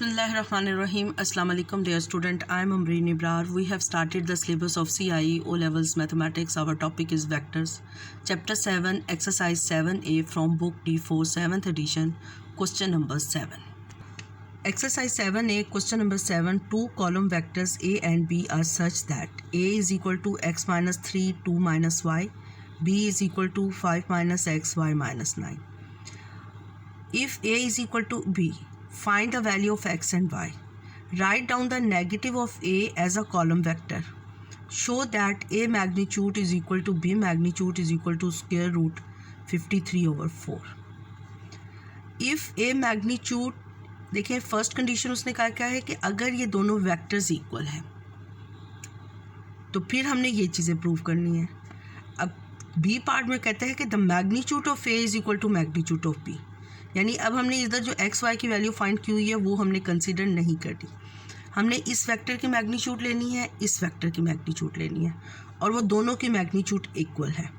Bismillahirrahmanirrahim. Assalamu alaikum dear student. I am Amreen Ibrar. We have started the syllabus of CIE O Levels Mathematics. Our topic is vectors. Chapter 7 exercise 7A from book D4 7th edition. Question number 7. Exercise 7A question number 7. Two column vectors A and B are such that A is equal to x minus 3 2 minus y. B is equal to 5 minus x y minus 9. If A is equal to B, find the value of x and y. Write down the negative of A as a column vector. Show that A magnitude is equal to B magnitude is equal to square root 53/4. If A magnitude, देखिए first condition उसने कहा क्या है कि अगर ये दोनों vectors equal हैं तो फिर हमने ये चीज़ें प्रूव करनी है. अब बी पार्ट में कहते हैं कि the magnitude of A is equal to magnitude of B, यानी अब हमने इधर जो एक्स वाई की वैल्यू फाइंड की हुई है वो हमने कंसीडर नहीं करी. हमने इस वेक्टर की मैग्नीट्यूड लेनी है, इस वेक्टर की मैग्नीट्यूड लेनी है और वो दोनों की मैग्नीट्यूड इक्वल है.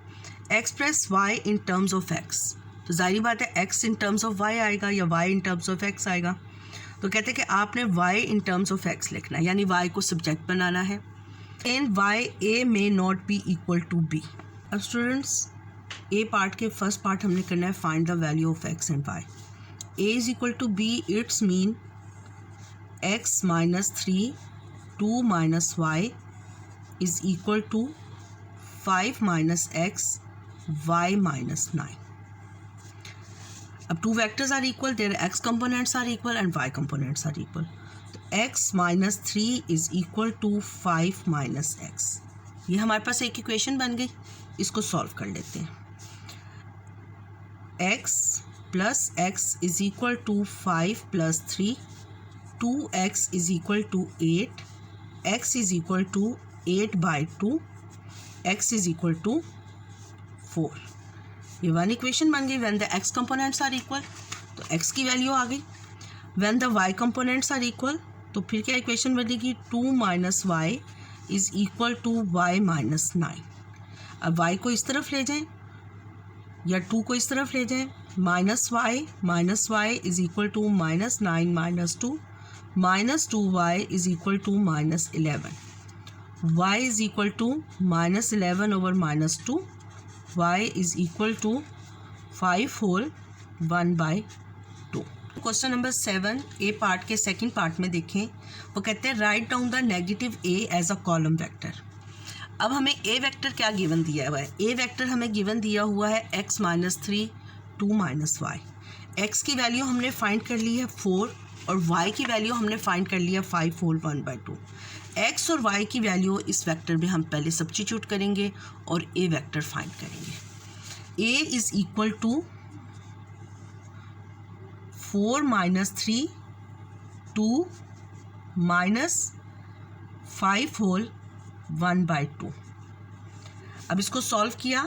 Express Y in terms of X, तो जाहिर बात है X in terms of Y आएगा या Y in terms of X आएगा. तो कहते हैं कि आपने Y in terms of X लिखना है, यानी वाई को सब्जेक्ट बनाना है. In Y A may not B equal to B. अब स्टूडेंट्स ए पार्ट के फर्स्ट पार्ट हमने करना है find the value of X and Y. A is equal to B, it's mean X minus 3 2 minus Y is equal to 5 minus X Y minus 9. अब two vectors are equal, their X components are equal and Y components are equal. तो X minus 3 is equal to 5 minus X. ये हमारे पास एक equation बन गई, इसको solve कर लेते हैं. x plus X is equal to 5 plus 3, 2x is equal to 8, x is equal to 8/2, x is equal to 4. ये वन इक्वेशन बन गई. When the x components are equal, तो x की वैल्यू आ गई. When the y components are equal, तो फिर क्या इक्वेशन बनेगी 2 minus Y is equal to y minus 9. अब y को इस तरफ ले जाएं या 2 को इस तरफ ले जाएं. Minus Y is equal to minus 9 minus 2, minus 2y is equal to minus 11. y is equal to minus 11 over minus 2, y is equal to 5 whole 1/2. Question number 7 A part के सेकंड पार्ट में देखें, वो कहते हैं write down the negative A as a column vector. अब हमें ए vector क्या given दिया हुआ है? ए वेक्टर हमें गिवन दिया हुआ है x minus 3 2 minus Y. X की वैल्यू हमने फाइंड कर ली है 4 और y की वैल्यू हमने फाइंड कर ली है 5 होल 1/2. x और y की वैल्यू इस वेक्टर में हम पहले सब्स्टिट्यूट करेंगे और ए वेक्टर फाइंड करेंगे. a is equal to 4 minus 3 2 minus 5 whole 1/2. अब इसको सॉल्व किया.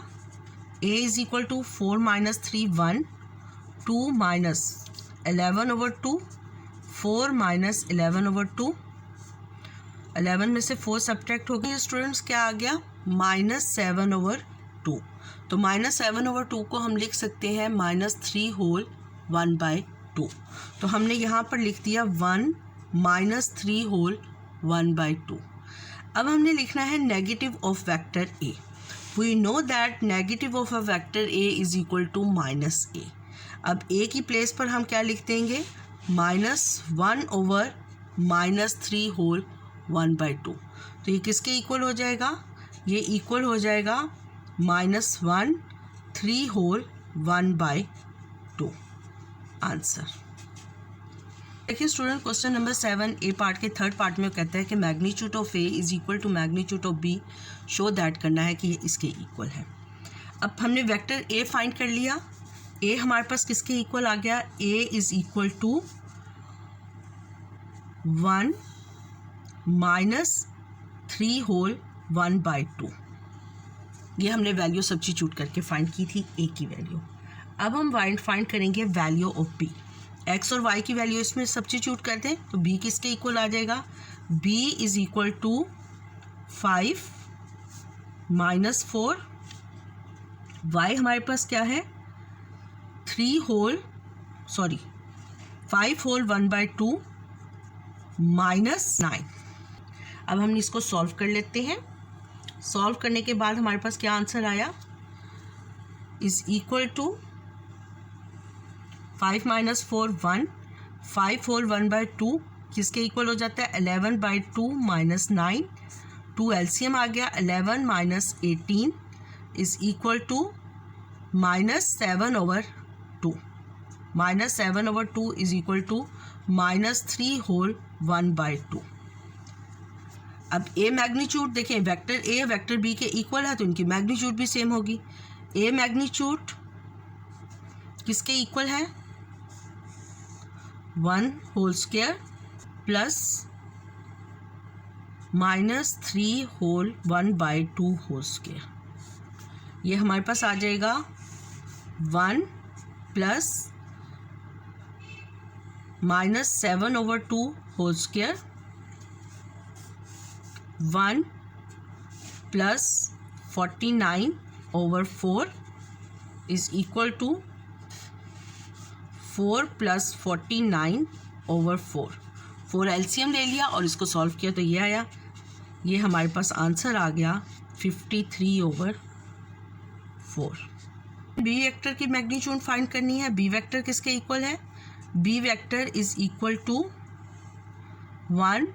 a is equal to 4 minus 3 1, 2 minus 11 over 2, 4 minus 11 over 2. 11 में से 4 सब्ट्रैक्ट हो गई स्टूडेंट्स, क्या आ गया माइनस 7 ओवर 2. तो माइनस 7 ओवर 2 को हम लिख सकते हैं माइनस 3 होल 1/2. तो हमने यहाँ पर लिख दिया 1 माइनस 3 होल 1/2. अब हमने लिखना है negative of vector A. We know that negative of a vector A is equal to minus A. अब ए की प्लेस पर हम क्या लिख देंगे -1 ओवर माइनस 3 होल 1/2. तो ये किसके इक्वल हो जाएगा? ये इक्वल हो जाएगा -1 3 होल 1/2. आंसर देखिए student, question number 7 A part के थर्ड पार्ट में कहता है कि magnitude of A is equal to magnitude of B. Show that करना है कि ये इसके इक्वल है. अब हमने वेक्टर ए फाइंड कर लिया. ए हमारे पास किसके इक्वल आ गया? A is equal to 1 minus 3 whole 1/2. ये हमने वैल्यू सब्स्टिट्यूट करके फाइंड की थी ए की वैल्यू. अब हम फाइंड करेंगे वैल्यू ऑफ बी. एक्स और वाई की वैल्यू इसमें सब्स्टिट्यूट कर दें तो बी किसके इक्वल आ जाएगा? B is equal to 5 minus 4. Y हमारे पास क्या है 5 होल 1/2 -9। अब हम इसको सॉल्व कर लेते हैं। सॉल्व करने के बाद हमारे पास क्या आंसर आया, इज इक्वल टू 5 - 4 1, 5 4 1/2 किसके इक्वल हो जाता है 11/2 -9, 2 एलसीएम आ गया 11 - 18 is equal to -7/2, -7/2 is equal to -3 whole 1/2। अब ए मैग्नीट्यूड देखें, वेक्टर ए वेक्टर बी के इक्वल है तो इनकी मैग्नीट्यूड भी सेम होगी। ए मैग्नीट्यूड किसके इक्वल है 1 whole square plus -3 whole 1/2 whole square. ये हमारे पास आ जाएगा 1 plus -7/2 whole square 1 plus 49/4 is equal to 4 plus 49/4। 4 LCM ले लिया और इसको सॉल्व किया तो ये आया। ये हमारे पास आंसर आ गया 53/4। बी वेक्टर की मैग्नीट्यूड फाइंड करनी है। बी वेक्टर किसके इक्वल है, b vector is equal to 1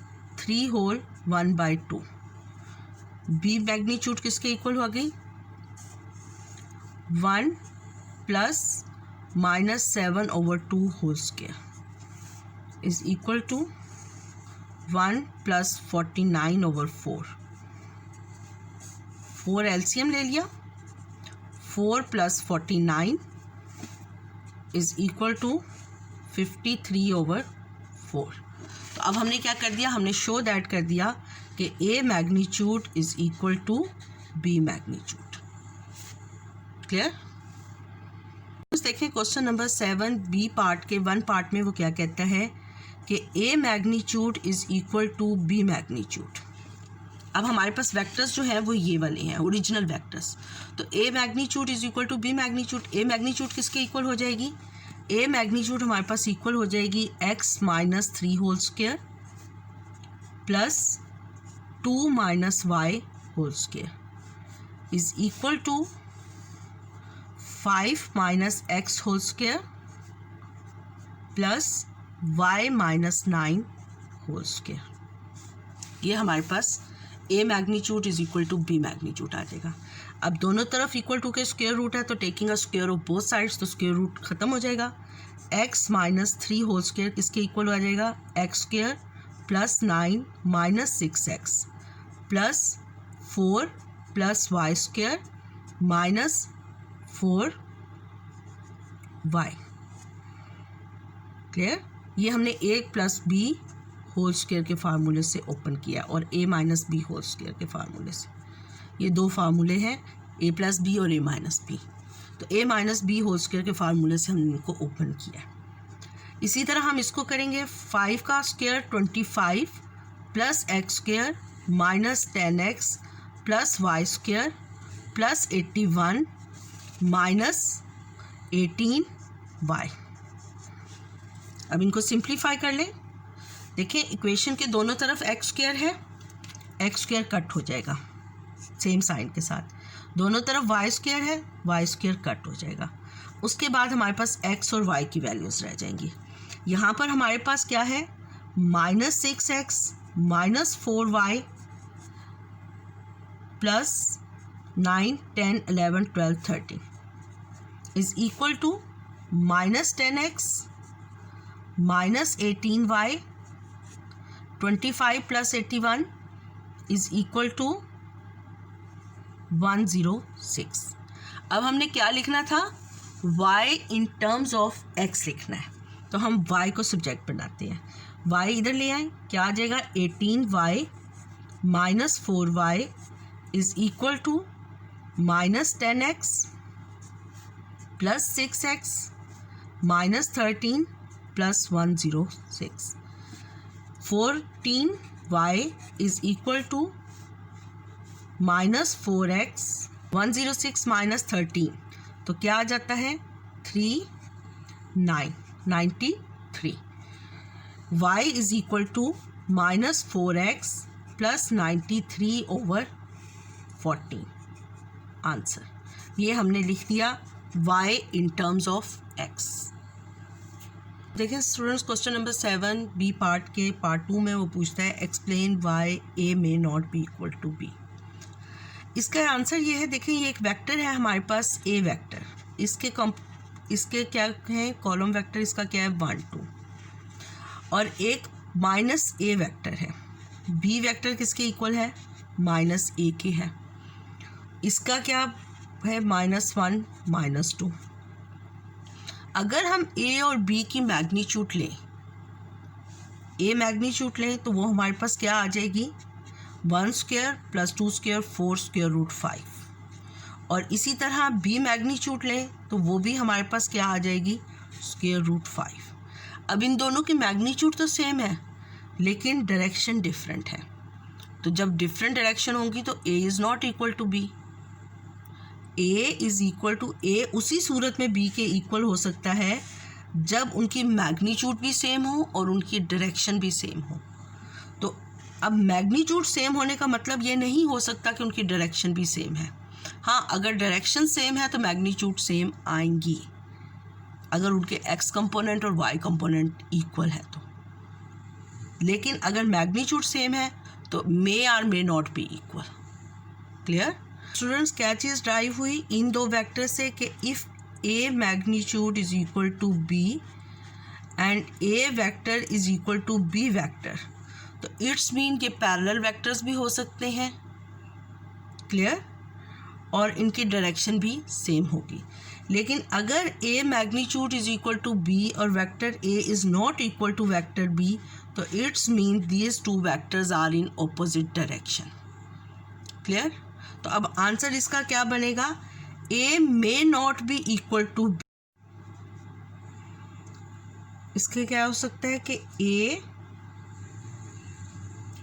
- 3 whole 1/2। B magnitude किसके इक्वल हो गई 1 plus -7/2 whole square is equal to 1 plus 49/4। 4 LCM ले लिया, 4 प्लस 49 इज इक्वल टू 53/4। तो अब हमने क्या कर दिया, हमने शो दैट कर दिया कि A magnitude is equal to B magnitude. Clear. देखिए क्वेश्चन नंबर 7 बी पार्ट के 1 पार्ट में वो क्या कहता है कि A magnitude is equal to B magnitude. अब हमारे पास वेक्टर्स जो है वो ये वाले हैं ओरिजिनल वेक्टर्स। तो A magnitude is equal to B magnitude. A magnitude किसके इक्वल हो जाएगी, ए मैग्नीट्यूड हमारे पास इक्वल हो जाएगी x - 3 whole square plus 2 - y whole square is equal to 5 - x whole square plus y - 9 whole square. ये हमारे पास A magnitude is equal to B magnitude आ जाएगा। अब दोनों तरफ इक्वल टू के स्क्वायर रूट है तो taking a square of both sides तो स्क्वायर रूट खत्म हो जाएगा। x - 3 होल स्क्वायर किसके इक्वल आ जाएगा x square plus 9 - 6x plus 4 plus y square minus 4y। Clear. ये हमने a plus b whole square के फार्मूले से ओपन किया और a minus b whole square के फार्मूले से। ये दो फार्मूले हैं a प्लस बी और a माइनस बी। तो a minus b whole square के फार्मूले से हमने इनको ओपन किया। इसी तरह हम इसको करेंगे 5 का square 25 plus x square minus 10x plus y square plus 81 minus 18y। अब इनको सिंप्लीफाई कर लें। देखिए इक्वेशन के दोनों तरफ एक्स स्क्वायर है, एक्स स्क्वायर कट हो जाएगा सेम साइन के साथ। दोनों तरफ वाई स्क्वायर है, वाई स्क्वायर कट हो जाएगा। उसके बाद हमारे पास एक्स और वाई की वैल्यूज़ रह जाएंगी। यहाँ पर हमारे पास क्या है -6x minus 4y plus 9 10 11 12 13 is equal to -10x minus 18y 25 plus 81 is equal to 106। अब हमने क्या लिखना था y in terms of x लिखना है तो हम y को सब्जेक्ट बनाते हैं। y इधर ले आए, क्या आ जाएगा 18y minus 4y is equal to -10x plus 6x minus 13 plus 106। 14y is equal to -4x 106 minus 13 तो क्या आ जाता है 93। y is equal to -4x plus 93/14 answer. ये हमने लिख दिया y in terms of x। देखिए students, question number 7 B part के पार्ट 2 में वो पूछता है explain why A may not B equal to B. इसका आंसर ये है, देखिए ये एक वेक्टर है हमारे पास ए वेक्टर, इसके क्या है कॉलम वेक्टर, इसका क्या है 1 2, और एक माइनस ए वेक्टर है। बी वेक्टर किसके इक्वल है, माइनस ए के है। इसका क्या है -1 -2। अगर हम ए और बी की मैग्नीट्यूड लें, ए मैग्नीट्यूड लें तो वो हमारे पास क्या आ जाएगी 1 square plus 2 square 4 square root 5। और इसी तरह बी मैग्नीट्यूड लें तो वो भी हमारे पास क्या आ जाएगी स्क्वायर रूट 5। अब इन दोनों की मैग्नीट्यूड तो सेम है लेकिन डायरेक्शन डिफरेंट है। तो जब डिफरेंट डायरेक्शन होंगी तो A is not equal to B. A is equal to A उसी सूरत में बी के इक्वल हो सकता है जब उनकी मैग्नीट्यूड भी सेम हो और उनकी डायरेक्शन भी सेम हो। तो अब मैग्नीट्यूड सेम होने का मतलब ये नहीं हो सकता कि उनकी डायरेक्शन भी सेम है। हाँ, अगर डायरेक्शन सेम है तो मैग्नीट्यूड सेम आएंगी, अगर उनके एक्स कंपोनेंट और वाई कंपोनेंट इक्वल है तो। लेकिन अगर मैग्नीट्यूड सेम है तो may or may not B equal. Clear students, क्या चीज़ ड्राइव हुई इन दो वेक्टर से कि if A magnitude is equal to B and A vector is equal to B vector, तो इट्स मीन के पैरेलल वेक्टर्स भी हो सकते हैं। क्लियर, और इनकी डायरेक्शन भी सेम होगी। लेकिन अगर A magnitude is equal to B और vector A is not equal to vector B, तो it's mean these two vectors are in opposite direction. Clear, तो अब आंसर इसका क्या बनेगा, A may not B equal to B. इसके क्या हो सकता है कि A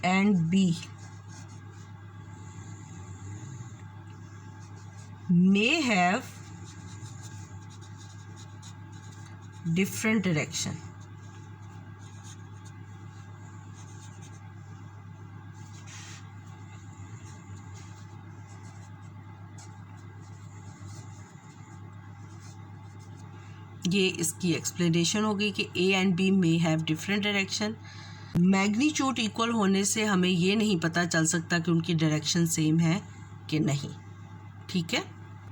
and B may have different direction। ये इसकी एक्सप्लेनेशन होगी कि A and B may have different direction. Magnitude equal होने से हमें ये नहीं पता चल सकता कि उनकी डायरेक्शन सेम है कि नहीं। ठीक है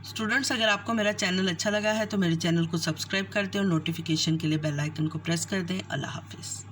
स्टूडेंट्स, अगर आपको मेरा चैनल अच्छा लगा है तो मेरे चैनल को सब्सक्राइब कर दें और नोटिफिकेशन के लिए बेल आइकन को प्रेस कर दें। अल्लाह हाफिज़।